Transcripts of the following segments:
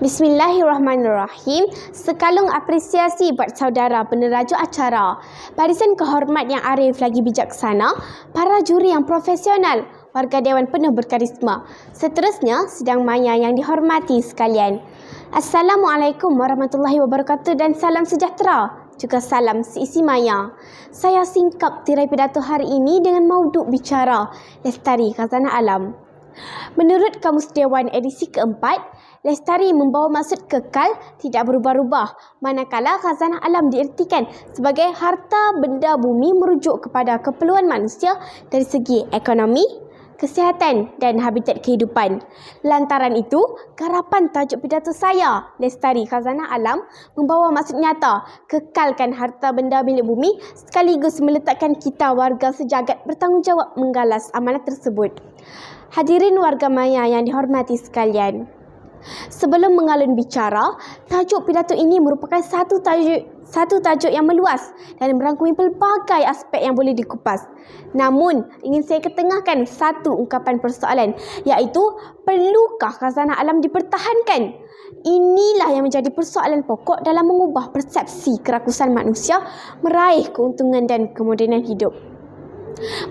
Bismillahirrahmanirrahim. Sekalung apresiasi buat saudara penerajuk acara, barisan kehormat yang arif lagi bijaksana, para juri yang profesional, warga dewan penuh berkarisma. Seterusnya, sidang maya yang dihormati sekalian. Assalamualaikum warahmatullahi wabarakatuh dan salam sejahtera. Juga salam seisi maya. Saya singkap tirai pidato hari ini dengan mauduk bicara Lestari Khazanah Alam. Menurut Kamus Dewan edisi keempat, lestari membawa maksud kekal, tidak berubah-ubah, manakala khazanah alam diertikan sebagai harta benda bumi merujuk kepada keperluan manusia dari segi ekonomi, kesihatan dan habitat kehidupan. Lantaran itu, garapan tajuk pidato saya, Lestari Khazanah Alam, membawa maksud nyata, kekalkan harta benda milik bumi sekaligus meletakkan kita warga sejagat bertanggungjawab menggalas amanat tersebut. Hadirin warga maya yang dihormati sekalian. Sebelum mengalun bicara, tajuk pidato ini merupakan satu tajuk yang meluas dan merangkumi pelbagai aspek yang boleh dikupas. Namun, ingin saya ketengahkan satu ungkapan persoalan, iaitu perlukah khazanah alam dipertahankan? Inilah yang menjadi persoalan pokok dalam mengubah persepsi kerakusan manusia meraih keuntungan dan kemodenan hidup.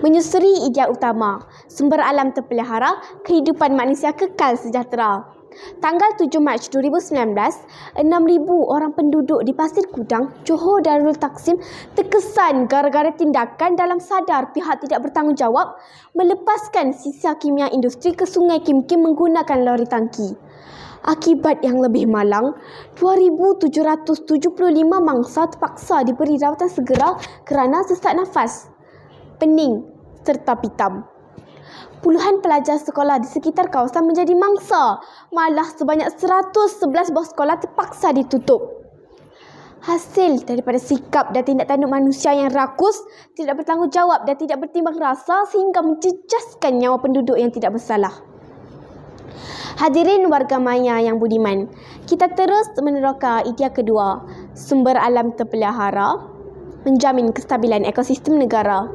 Menyusuri idea utama, sumber alam terpelihara, kehidupan manusia kekal sejahtera. Tanggal 7 Mac 2019, 6,000 orang penduduk di Pasir Kudang, Johor Darul Taksim terkesan gara-gara tindakan dalam sadar pihak tidak bertanggungjawab melepaskan sisa kimia industri ke Sungai Kim Kim menggunakan lori tangki. Akibat yang lebih malang, 2,775 mangsa terpaksa diberi rawatan segera kerana sesak nafas, pening serta pitam. Puluhan pelajar sekolah di sekitar kawasan menjadi mangsa, malah sebanyak 111 buah sekolah terpaksa ditutup. Hasil daripada sikap dan tindak tanduk manusia yang rakus, tidak bertanggungjawab dan tidak bertimbang rasa sehingga menjejaskan nyawa penduduk yang tidak bersalah. Hadirin warga maya yang budiman, kita terus meneroka idea kedua, sumber alam terpelihara menjamin kestabilan ekosistem negara.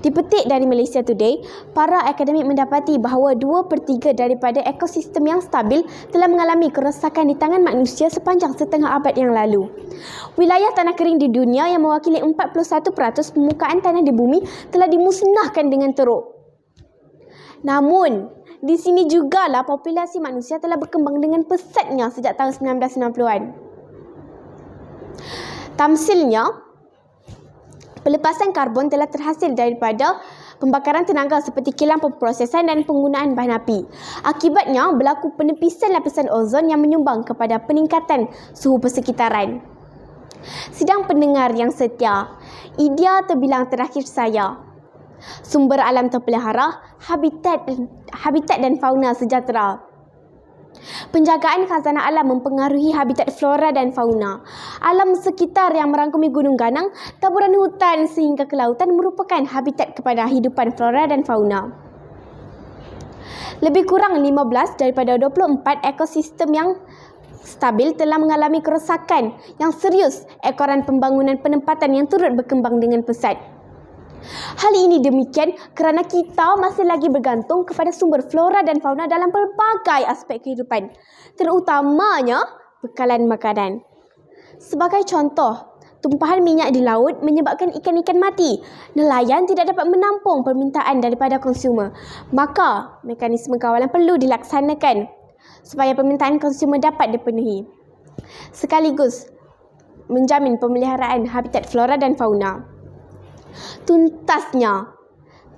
Dipetik dari Malaysia Today, para akademik mendapati bahawa 2/3 daripada ekosistem yang stabil telah mengalami kerosakan di tangan manusia sepanjang setengah abad yang lalu. Wilayah tanah kering di dunia yang mewakili 41% permukaan tanah di bumi telah dimusnahkan dengan teruk. Namun, di sini jugalah populasi manusia telah berkembang dengan pesatnya sejak tahun 1990-an. Tamsilnya, pelepasan karbon telah terhasil daripada pembakaran tenaga seperti kilang pemprosesan dan penggunaan bahan api. Akibatnya, berlaku penepisan lapisan ozon yang menyumbang kepada peningkatan suhu persekitaran. Sidang pendengar yang setia, idea terbilang terakhir saya, sumber alam terpelihara, habitat dan fauna sejahtera. Penjagaan khazanah alam mempengaruhi habitat flora dan fauna. Alam sekitar yang merangkumi gunung ganang, taburan hutan sehingga ke lautan merupakan habitat kepada hidupan flora dan fauna. Lebih kurang 15 daripada 24 ekosistem yang stabil telah mengalami kerosakan yang serius ekoran pembangunan penempatan yang turut berkembang dengan pesat. Hal ini demikian kerana kita masih lagi bergantung kepada sumber flora dan fauna dalam pelbagai aspek kehidupan, terutamanya bekalan makanan. Sebagai contoh, tumpahan minyak di laut menyebabkan ikan-ikan mati. Nelayan tidak dapat menampung permintaan daripada konsumer. Maka, mekanisme kawalan perlu dilaksanakan supaya permintaan konsumer dapat dipenuhi. Sekaligus menjamin pemeliharaan habitat flora dan fauna. Tuntasnya,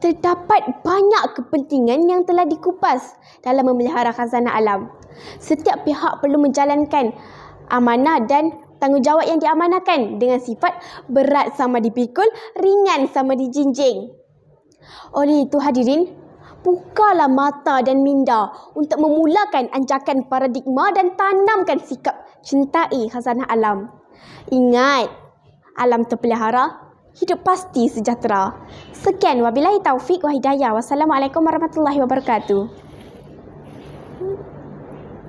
terdapat banyak kepentingan yang telah dikupas dalam memelihara khazanah alam. Setiap pihak perlu menjalankan amanah dan tanggungjawab yang diamanahkan dengan sifat berat sama dipikul, ringan sama dijinjing. Oleh itu hadirin, bukalah mata dan minda untuk memulakan anjakan paradigma dan tanamkan sikap cintai khazanah alam. Ingat, alam terpelihara, hidup pasti sejahtera. Sekian, wabillahi taufik wa hidayah. Wassalamualaikum warahmatullahi wabarakatuh.